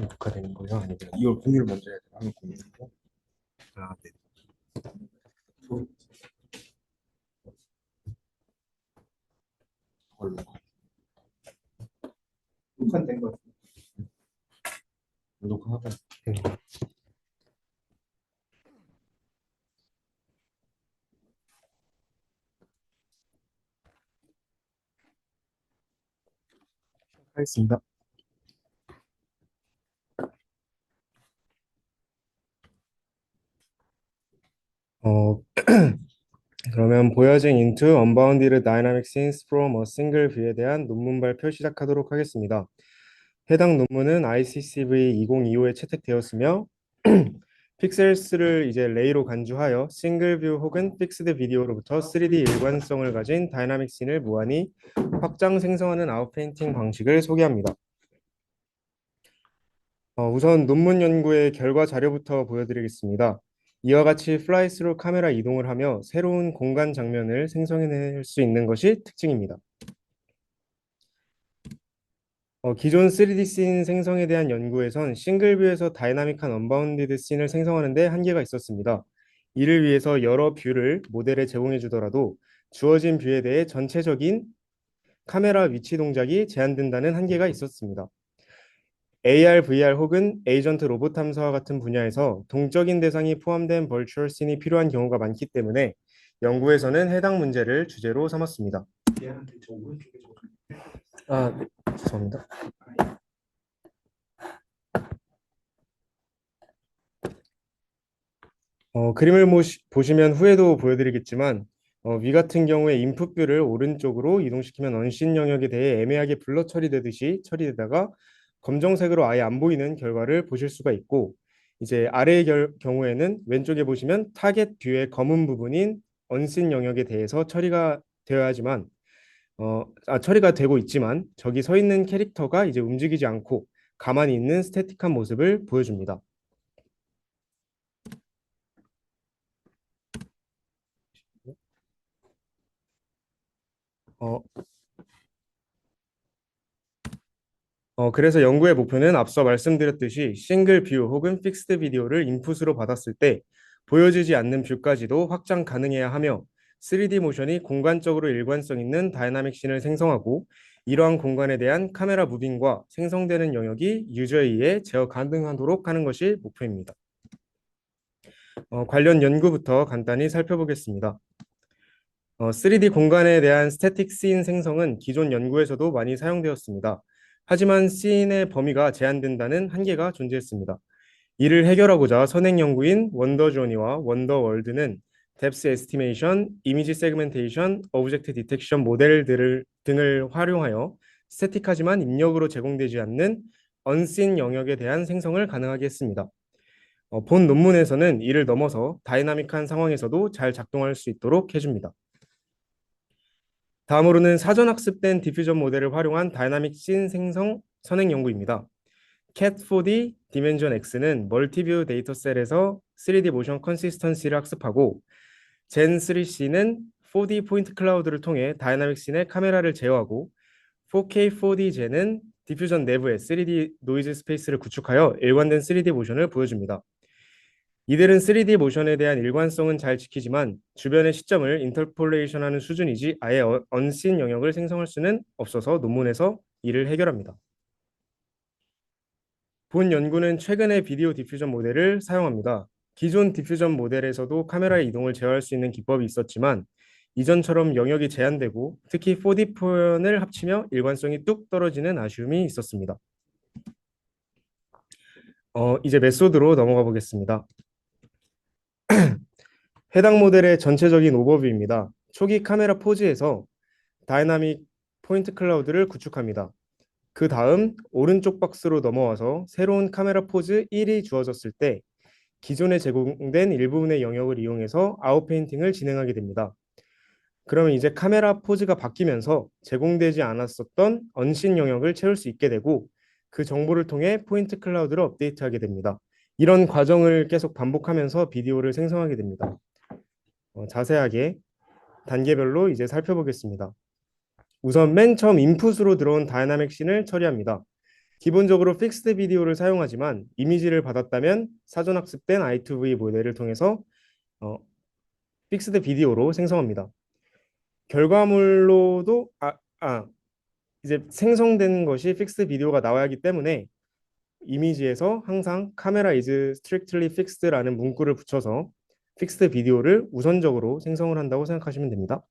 녹화되는 거예요? 아니면 이걸 공유를 먼저 해야 되나? 공유를. 아, 네. 걸로. 녹화는 된것 같아요. 녹화하고. 네. 하겠습니다. 어, 그러면 보여진 into unbounded dynamic scenes from a single view에 대한 논문 발표 시작하도록 하겠습니다. 해당 논문은 ICCV 2025에 채택되었으며 픽셀스를 이제 레이로 간주하여 싱글 뷰 혹은 픽스드 비디오로부터 3D 일관성을 가진 다이나믹 씬을 무한히 확장 생성하는 아웃페인팅 방식을 소개합니다. 우선 논문 연구의 결과 자료부터 보여드리겠습니다. 이와 같이 플라이스루 카메라 이동을 하며 새로운 공간 장면을 생성해낼 수 있는 것이 특징입니다. 기존 3D 씬 생성에 대한 연구에선 싱글뷰에서 다이나믹한 언바운디드 씬을 생성하는 데 한계가 있었습니다. 이를 위해서 여러 뷰를 모델에 제공해 주더라도 주어진 뷰에 대해 전체적인 카메라 위치 동작이 제한된다는 한계가 있었습니다. AR, VR 혹은 에이전트 로봇 탐사와 같은 분야에서 동적인 대상이 포함된 버추얼 씬이 필요한 경우가 많기 때문에 연구에서는 해당 문제를 주제로 삼았습니다. 아, 네, 죄송합니다. 그림을 보시면 후에도 보여드리겠지만 위 같은 경우에 인풋뷰를 오른쪽으로 이동시키면 언씬 영역에 대해 애매하게 블러 처리되듯이 처리되다가 검정색으로 아예 안 보이는 결과를 보실 수가 있고 이제 아래의 경우에는 왼쪽에 보시면 타겟 뷰의 검은 부분인 언씬 영역에 대해서 처리가 되어야지만 처리가 되고 있지만 저기 서 있는 캐릭터가 이제 움직이지 않고 가만히 있는 스태틱한 모습을 보여줍니다. 어, 그래서 연구의 목표는 앞서 말씀드렸듯이 싱글 뷰 혹은 픽스드 비디오를 인풋으로 받았을 때 보여지지 않는 뷰까지도 확장 가능해야 하며 3D 모션이 공간적으로 일관성 있는 다이나믹 씬을 생성하고 이러한 공간에 대한 카메라 무빙과 생성되는 영역이 유저에 의해 제어 가능하도록 하는 것이 목표입니다. 관련 연구부터 간단히 살펴보겠습니다. 3D 공간에 대한 스태틱 씬 생성은 기존 연구에서도 많이 사용되었습니다. 하지만 씬의 범위가 제한된다는 한계가 존재했습니다. 이를 해결하고자 선행 연구인 원더조니와 원더월드는 뎁스 에스티메이션, 이미지 세그멘테이션, 오브젝트 디텍션 등을 활용하여 스태틱하지만 입력으로 제공되지 않는 언씬 영역에 대한 생성을 가능하게 했습니다. 본 논문에서는 이를 넘어서 다이나믹한 상황에서도 잘 작동할 수 있도록 해줍니다. 다음으로는 사전 학습된 디퓨전 모델을 활용한 다이나믹 씬 생성 선행 연구입니다. cat4d 디멘전 X는 멀티뷰 데이터셋에서 3D 모션 컨시스턴시를 학습하고 gen3c는 4D 포인트 클라우드를 통해 다이나믹 씬의 카메라를 제어하고 4K 4D 젠은 디퓨전 내부에 3D 노이즈 스페이스를 구축하여 일관된 3D 모션을 보여줍니다. 이들은 3D 모션에 대한 일관성은 잘 지키지만 주변의 시점을 인터폴레이션하는 수준이지 아예 언씬 영역을 생성할 수는 없어서 논문에서 이를 해결합니다. 본 연구는 최근의 비디오 디퓨전 모델을 사용합니다. 기존 디퓨전 모델에서도 카메라의 이동을 제어할 수 있는 기법이 있었지만 이전처럼 영역이 제한되고 특히 4D 표현을 합치며 일관성이 뚝 떨어지는 아쉬움이 있었습니다. 이제 메소드로 넘어가 보겠습니다. 해당 모델의 전체적인 오버뷰입니다. 초기 카메라 포즈에서 다이나믹 포인트 클라우드를 구축합니다. 그 다음 오른쪽 박스로 넘어와서 새로운 카메라 포즈 1이 주어졌을 때 기존에 제공된 일부분의 영역을 이용해서 아웃페인팅을 진행하게 됩니다. 그러면 이제 카메라 포즈가 바뀌면서 제공되지 않았었던 언씬 영역을 채울 수 있게 되고 그 정보를 통해 포인트 클라우드를 업데이트하게 됩니다. 이런 과정을 계속 반복하면서 비디오를 생성하게 됩니다. 자세하게 단계별로 이제 살펴보겠습니다. 우선 맨 처음 인풋으로 들어온 다이나믹 씬을 처리합니다. 기본적으로 픽스드 비디오를 사용하지만 이미지를 받았다면 사전 학습된 I2V 모델을 통해서 어, 픽스드 비디오로 생성합니다. 결과물로도 이제 생성된 것이 픽스드 비디오가 나와야 하기 때문에 이미지에서 항상 카메라 is strictly fixed라는 문구를 붙여서 픽스드 비디오를 우선적으로 생성을 한다고 생각하시면 됩니다.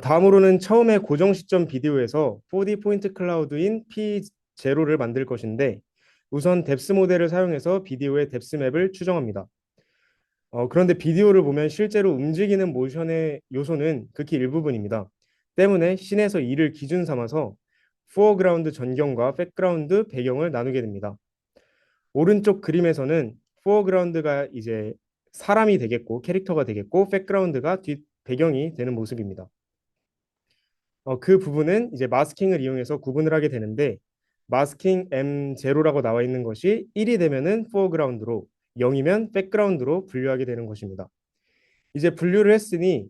다음으로는 처음에 고정 시점 비디오에서 4D 포인트 클라우드인 P0를 만들 것인데 우선 뎁스 모델을 사용해서 비디오의 뎁스 맵을 추정합니다. 그런데 비디오를 보면 실제로 움직이는 모션의 요소는 극히 일부분입니다. 때문에 씬에서 이를 기준 삼아서 포어그라운드 전경과 백그라운드 배경을 나누게 됩니다. 오른쪽 그림에서는 포어그라운드가 이제 사람이 되겠고 캐릭터가 되겠고 백그라운드가 뒷 배경이 되는 모습입니다. 그 부분은 이제 마스킹을 이용해서 구분을 하게 되는데 마스킹 M0라고 나와 있는 것이 1이 되면은 포어그라운드로 0이면 백그라운드로 분류하게 되는 것입니다. 이제 분류를 했으니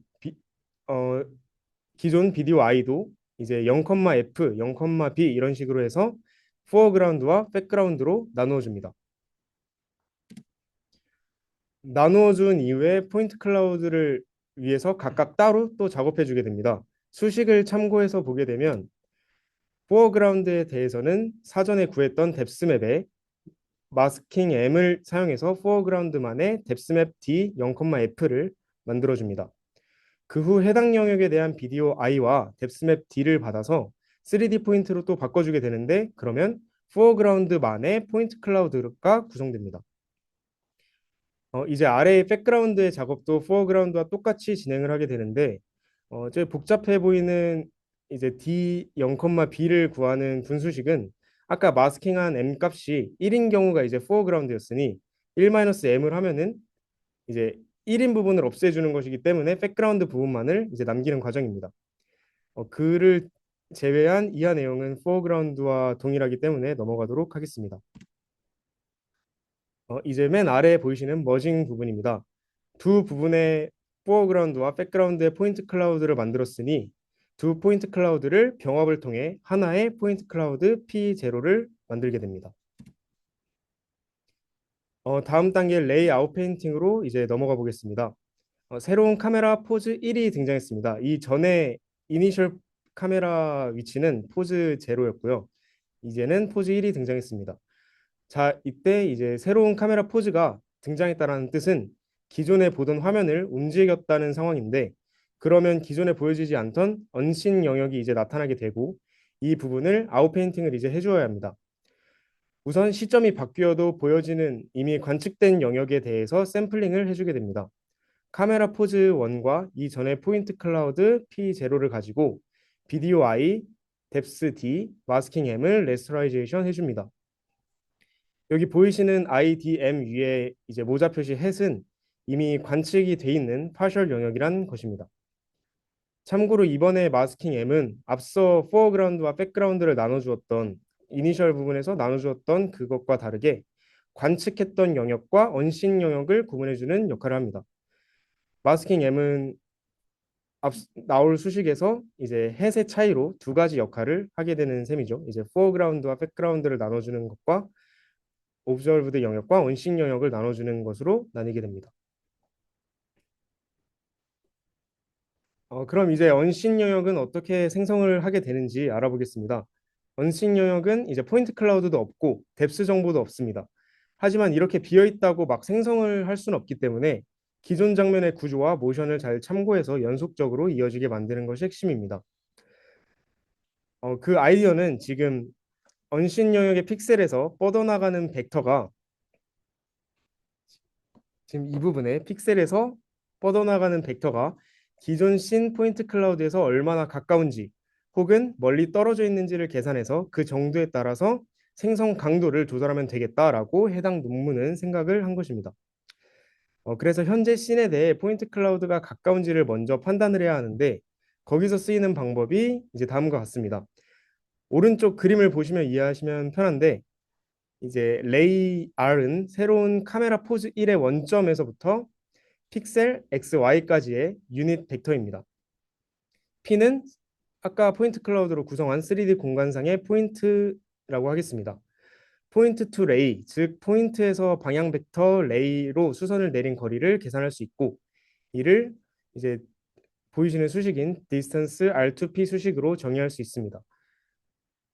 어, 기존 비디오 I도 이제 0,F, 0,B 이런 식으로 해서 포어그라운드와 백그라운드로 나누어 줍니다. 나누어 준 이후에 포인트 클라우드를 위해서 각각 따로 또 작업해 주게 됩니다. 수식을 참고해서 보게 되면 포어그라운드에 대해서는 사전에 구했던 뎁스맵에 마스킹 M을 사용해서 포어그라운드만의 뎁스맵 D 0,F를 만들어 줍니다. 그 후 해당 영역에 대한 비디오 I와 뎁스맵 D를 받아서 3D 포인트로 또 바꿔주게 되는데 그러면 포어그라운드만의 포인트 클라우드가 구성됩니다. 이제 아래의 백그라운드의 작업도 포어그라운드와 똑같이 진행을 하게 되는데 저 복잡해 보이는 이제 D 0,B를 구하는 분수식은 아까 마스킹한 M 값이 1인 경우가 이제 포어그라운드였으니 1-M을 하면은 이제 1인 부분을 없애주는 것이기 때문에 백그라운드 부분만을 이제 남기는 과정입니다. 그를 제외한 이하 내용은 포어그라운드와 동일하기 때문에 넘어가도록 하겠습니다. 이제 맨 아래에 보이시는 머징 부분입니다. 두 부분의 포어그라운드와 백그라운드의 포인트 클라우드를 만들었으니 두 포인트 클라우드를 병합을 통해 하나의 포인트 클라우드 P0를 만들게 됩니다. 다음 단계 레이아웃 페인팅으로 이제 넘어가 보겠습니다. 새로운 카메라 포즈 1이 등장했습니다. 이 전에 이니셜 카메라 위치는 포즈 0였고요. 이제는 포즈 1이 등장했습니다. 자, 이때 이제 새로운 카메라 포즈가 등장했다는 뜻은 기존에 보던 화면을 움직였다는 상황인데 그러면 기존에 보여지지 않던 언신 영역이 이제 나타나게 되고 이 부분을 아웃페인팅을 이제 해주어야 합니다. 우선 시점이 바뀌어도 보여지는 이미 관측된 영역에 대해서 샘플링을 해주게 됩니다. 카메라 포즈 1과 이전의 포인트 클라우드 P0를 가지고 비디오 I, 뎁스 D, 마스킹 M을 레스터라이제이션 해줍니다. 여기 보이시는 IDM 위에 이제 모자 표시 햇은 이미 관측이 돼 있는 파셜 영역이란 것입니다. 참고로 이번에 마스킹 M은 앞서 포어그라운드와 백그라운드를 나눠주었던 이니셜 부분에서 나눠주었던 그것과 다르게 관측했던 영역과 언신 영역을 구분해주는 역할을 합니다. 마스킹 M은 앞 나올 수식에서 이제 햇의 차이로 두 가지 역할을 하게 되는 셈이죠. 이제 포어그라운드와 백그라운드를 나눠주는 것과 오브저브드 영역과 언식 영역을 나눠주는 것으로 나뉘게 됩니다. 그럼 이제 언식 영역은 어떻게 생성을 하게 되는지 알아보겠습니다. 언식 영역은 이제 포인트 클라우드도 없고 뎁스 정보도 없습니다. 하지만 이렇게 비어 있다고 막 생성을 할 수는 없기 때문에 기존 장면의 구조와 모션을 잘 참고해서 연속적으로 이어지게 만드는 것이 핵심입니다. 그 아이디어는 지금 언식 영역의 픽셀에서 뻗어나가는 벡터가 지금 이 부분에 픽셀에서 뻗어나가는 벡터가 기존 씬 포인트 클라우드에서 얼마나 가까운지 혹은 멀리 떨어져 있는지를 계산해서 그 정도에 따라서 생성 강도를 조절하면 되겠다라고 해당 논문은 생각을 한 것입니다. 그래서 현재 씬에 대해 포인트 클라우드가 가까운지를 먼저 판단을 해야 하는데 거기서 쓰이는 방법이 이제 다음과 같습니다. 오른쪽 그림을 보시면 이해하시면 편한데 이제 레이 R은 새로운 카메라 포즈 1의 원점에서부터 픽셀 XY까지의 유닛 벡터입니다. P는 아까 포인트 클라우드로 구성한 3D 공간상의 포인트라고 하겠습니다. 포인트 투 레이, 즉 포인트에서 방향 벡터 레이로 수선을 내린 거리를 계산할 수 있고 이를 이제 보이시는 수식인 distance R2P 수식으로 정의할 수 있습니다.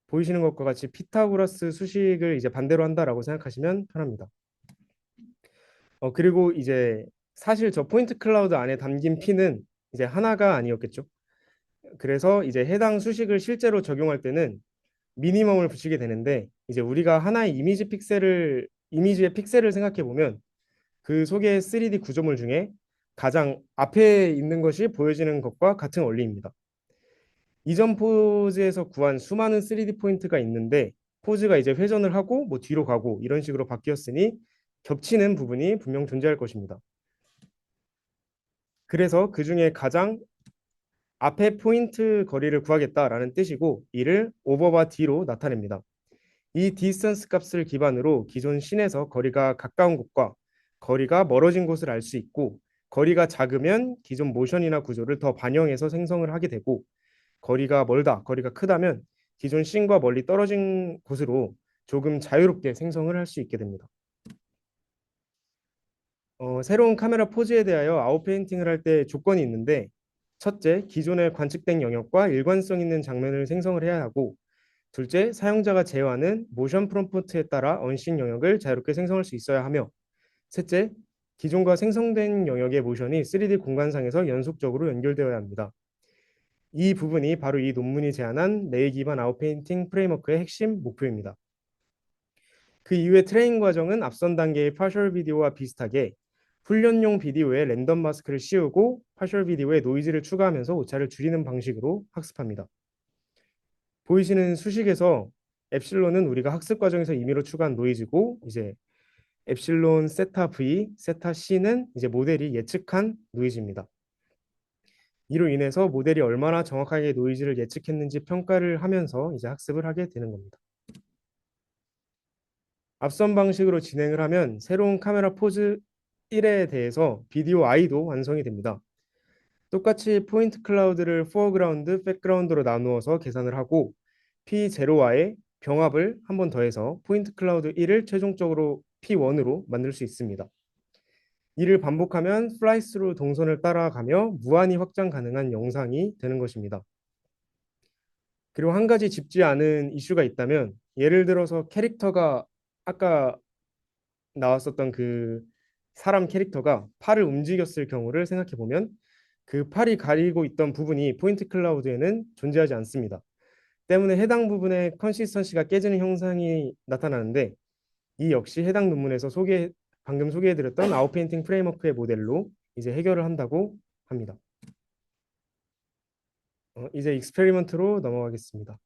보이시는 것과 같이 피타고라스 수식을 이제 반대로 한다라고 생각하시면 편합니다. 그리고 이제 사실 저 포인트 클라우드 안에 담긴 P는 이제 하나가 아니었겠죠. 그래서 이제 해당 수식을 실제로 적용할 때는 미니멈을 붙이게 되는데 이제 우리가 하나의 이미지의 픽셀을 생각해 보면 그 속의 3D 구조물 중에 가장 앞에 있는 것이 보여지는 것과 같은 원리입니다. 이전 포즈에서 구한 수많은 3D 포인트가 있는데 포즈가 이제 회전을 하고 뭐 뒤로 가고 이런 식으로 바뀌었으니 겹치는 부분이 분명 존재할 것입니다. 그래서 그 중에 가장 앞에 포인트 거리를 구하겠다라는 뜻이고 이를 오버바 D로 나타냅니다. 이 디스턴스 값을 기반으로 기존 씬에서 거리가 가까운 곳과 거리가 멀어진 곳을 알 수 있고 거리가 작으면 기존 모션이나 구조를 더 반영해서 생성을 하게 되고 거리가 멀다, 거리가 크다면 기존 씬과 멀리 떨어진 곳으로 조금 자유롭게 생성을 할 수 있게 됩니다. 새로운 카메라 포즈에 대하여 아웃페인팅을 할 때 조건이 있는데 첫째, 기존에 관측된 영역과 일관성 있는 장면을 생성을 해야 하고 둘째, 사용자가 제어하는 모션 프롬프트에 따라 언씬 영역을 자유롭게 생성할 수 있어야 하며 셋째, 기존과 생성된 영역의 모션이 3D 공간상에서 연속적으로 연결되어야 합니다. 이 부분이 바로 이 논문이 제안한 레이 기반 아웃페인팅 프레임워크의 핵심 목표입니다. 그 이후의 트레이닝 과정은 앞선 단계의 파셜 비디오와 비슷하게 훈련용 비디오에 랜덤 마스크를 씌우고 파셜 비디오에 노이즈를 추가하면서 오차를 줄이는 방식으로 학습합니다. 보이시는 수식에서 엡실론은 우리가 학습 과정에서 임의로 추가한 노이즈고 이제 엡실론 세타 V, 세타 C는 이제 모델이 예측한 노이즈입니다. 이로 인해서 모델이 얼마나 정확하게 노이즈를 예측했는지 평가를 하면서 이제 학습을 하게 되는 겁니다. 앞선 방식으로 진행을 하면 새로운 카메라 포즈 1에 대해서 비디오 I도 완성이 됩니다. 똑같이 포인트 클라우드를 포어그라운드, 백그라운드로 나누어서 계산을 하고 P0와의 병합을 한 번 더해서 포인트 클라우드 1을 최종적으로 P1으로 만들 수 있습니다. 이를 반복하면 플라이스루 동선을 따라가며 무한히 확장 가능한 영상이 되는 것입니다. 그리고 한 가지 짚지 않은 이슈가 있다면 예를 들어서 캐릭터가 아까 나왔었던 그 사람 캐릭터가 팔을 움직였을 경우를 생각해 보면 그 팔이 가리고 있던 부분이 포인트 클라우드에는 존재하지 않습니다. 때문에 해당 부분의 컨시스턴시가 깨지는 현상이 나타나는데 이 역시 해당 논문에서 방금 소개해드렸던 아웃페인팅 프레임워크의 모델로 이제 해결을 한다고 합니다. 이제 익스페리먼트로 넘어가겠습니다.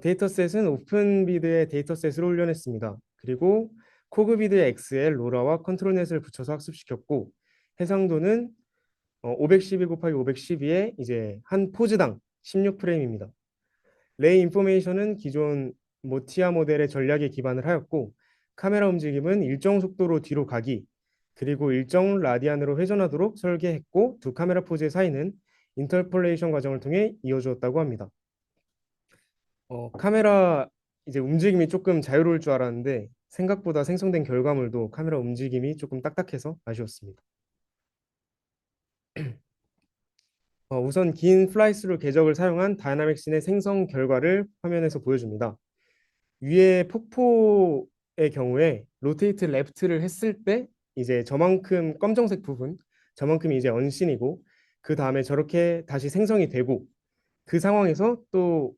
데이터셋은 오픈비드의 데이터셋을 훈련했습니다. 그리고 코그비드의 XL, 로라와 컨트롤넷을 붙여서 학습시켰고 해상도는 512 곱하기 512의 이제 한 포즈당 16프레임입니다. 레이 인포메이션은 기존 모티아 모델의 전략에 기반을 하였고 카메라 움직임은 일정 속도로 뒤로 가기 그리고 일정 라디안으로 회전하도록 설계했고 두 카메라 포즈의 사이는 인터폴레이션 과정을 통해 이어주었다고 합니다. 카메라 이제 움직임이 조금 자유로울 줄 알았는데 생각보다 생성된 결과물도 카메라 움직임이 조금 딱딱해서 아쉬웠습니다. 우선 긴 플라이스루 궤적을 사용한 다이나믹 씬의 생성 결과를 화면에서 보여줍니다. 위에 폭포의 경우에 로테이트 레프트를 했을 때 이제 저만큼 검정색 부분, 저만큼이 이제 언씬이고 그 다음에 저렇게 다시 생성이 되고 그 상황에서 또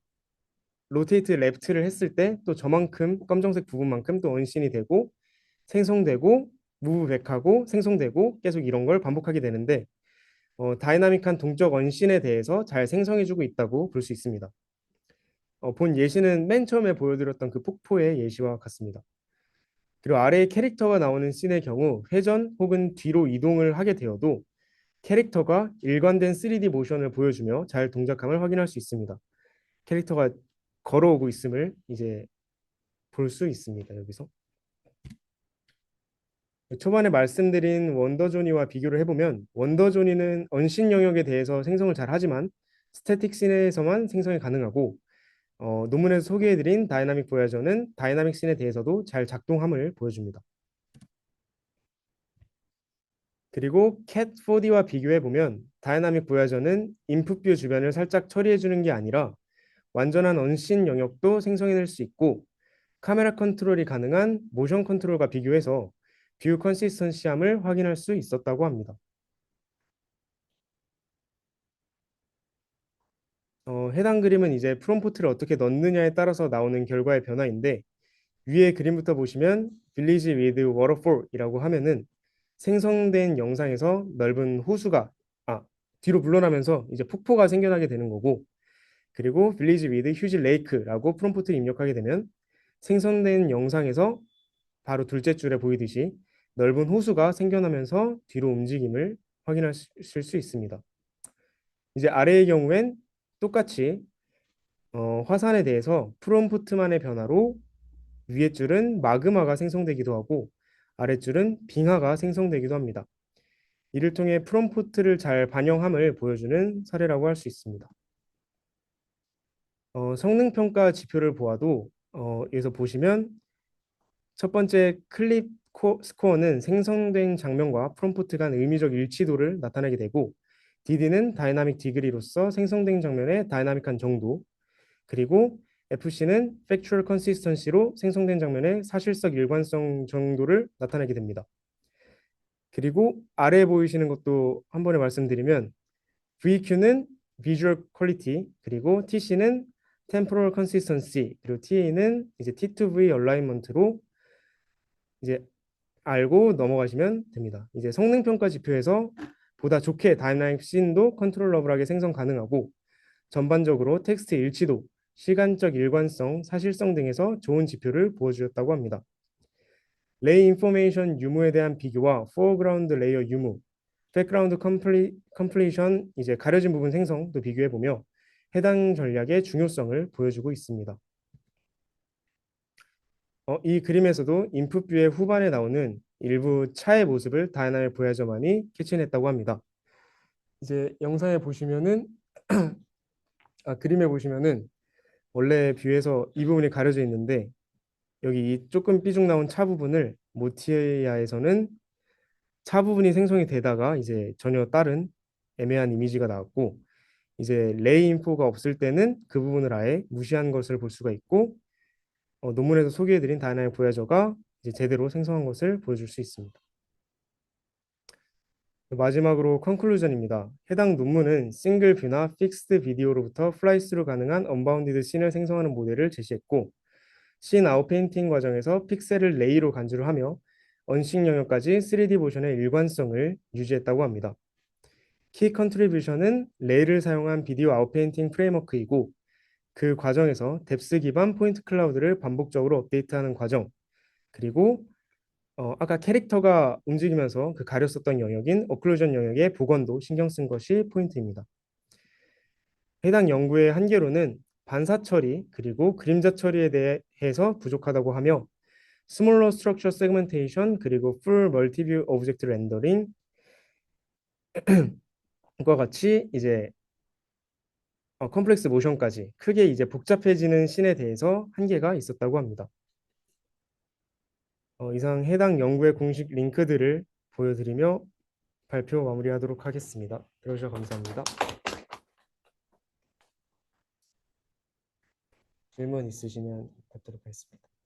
로테이트 레프트를 했을 때 또 저만큼 검정색 부분만큼 또 언씬이 되고 생성되고 무브백하고 생성되고 계속 이런 걸 반복하게 되는데 다이나믹한 동적 언씬에 대해서 잘 생성해주고 있다고 볼 수 있습니다. 본 예시는 맨 처음에 보여드렸던 그 폭포의 예시와 같습니다. 그리고 아래에 캐릭터가 나오는 씬의 경우 회전 혹은 뒤로 이동을 하게 되어도 캐릭터가 일관된 3D 모션을 보여주며 잘 동작함을 확인할 수 있습니다. 캐릭터가 걸어오고 있음을 이제 볼 수 있습니다. 여기서 초반에 말씀드린 원더조니와 비교를 해보면 원더조니는 언신 영역에 대해서 생성을 잘 하지만 스태틱 씬에서만 생성이 가능하고 논문에서 소개해드린 다이나믹 보야저는 다이나믹 씬에 대해서도 잘 작동함을 보여줍니다. 그리고 캣 4D와 비교해 보면 다이나믹 보야저는 인풋 뷰 주변을 살짝 처리해 주는 게 아니라 완전한 언씬 영역도 생성해낼 수 있고 카메라 컨트롤이 가능한 모션 컨트롤과 비교해서 뷰 컨시스턴시함을 확인할 수 있었다고 합니다. 해당 그림은 이제 프롬프트를 어떻게 넣느냐에 따라서 나오는 결과의 변화인데 위에 그림부터 보시면 Village with Waterfall이라고 하면은 생성된 영상에서 넓은 호수가 뒤로 물러나면서 이제 폭포가 생겨나게 되는 거고 그리고 Village with Huge Lake라고 프롬프트를 입력하게 되면 생성된 영상에서 바로 둘째 줄에 보이듯이 넓은 호수가 생겨나면서 뒤로 움직임을 확인하실 수 있습니다. 이제 아래의 경우엔 똑같이 화산에 대해서 프롬프트만의 변화로 위에 줄은 마그마가 생성되기도 하고 아랫줄은 빙하가 생성되기도 합니다. 이를 통해 프롬프트를 잘 반영함을 보여주는 사례라고 할 수 있습니다. 성능평가 지표를 보아도 여기서 보시면 첫 번째 클립 스코어는 생성된 장면과 프롬프트 간 의미적 일치도를 나타내게 되고 DD는 다이나믹 디그리로서 생성된 장면의 다이나믹한 정도 그리고 FC는 Factual Consistency로 생성된 장면의 사실적 일관성 정도를 나타내게 됩니다. 그리고 아래에 보이시는 것도 한 번에 말씀드리면 VQ는 Visual Quality 그리고 TC는 Temporal Consistency 그리고 TA는 이제 T2V Alignment로 이제 알고 넘어가시면 됩니다. 이제 성능 평가 지표에서 보다 좋게 다이나믹 씬도 컨트롤러블하게 생성 가능하고 전반적으로 텍스트 일치도, 시간적 일관성, 사실성 등에서 좋은 지표를 보여주었다고 합니다. 레이 인포메이션 유무에 대한 비교와 포어그라운드 레이어 유무, 백그라운드 컴플리션 이제 가려진 부분 생성도 비교해 보며 해당 전략의 중요성을 보여주고 있습니다. 이 그림에서도 인풋 뷰의 후반에 나오는 일부 차의 모습을 다이나믹 보야저만이 캐치했다고 합니다. 이제 영상에 보시면은 그림에 보시면은 원래 뷰에서 이 부분이 가려져 있는데 여기 이 조금 삐죽 나온 차 부분을 모티아에서는 차 부분이 생성이 되다가 이제 전혀 다른 애매한 이미지가 나왔고 이제 레이 인포가 없을 때는 그 부분을 아예 무시한 것을 볼 수가 있고 논문에서 소개해드린 다이나믹 보야저가 이제 제대로 생성한 것을 보여줄 수 있습니다. 마지막으로 컨클루전입니다. 해당 논문은 싱글 뷰나 픽스드 비디오로부터 플라이스루 가능한 언바운디드 씬을 생성하는 모델을 제시했고 씬 아웃 페인팅 과정에서 픽셀을 레이로 간주를 하며 언식 영역까지 3D 모션의 일관성을 유지했다고 합니다. 키 컨트리뷰션은 레이를 사용한 비디오 아웃 페인팅 프레임워크이고 그 과정에서 뎁스 기반 포인트 클라우드를 반복적으로 업데이트하는 과정 그리고 아까 캐릭터가 움직이면서 그 가렸었던 영역인 오클루전 영역의 복원도 신경 쓴 것이 포인트입니다. 해당 연구의 한계로는 반사 처리 그리고 그림자 처리에 대해서 부족하다고 하며 스몰러 스트럭처 세그멘테이션 그리고 풀 멀티뷰 오브젝트 렌더링과 같이 이제 컴플렉스 모션까지 크게 이제 복잡해지는 씬에 대해서 한계가 있었다고 합니다. 이상 해당 연구의 공식 링크들을 보여드리며 발표 마무리하도록 하겠습니다. 들어주셔서 감사합니다. 질문 있으시면 받도록 하겠습니다.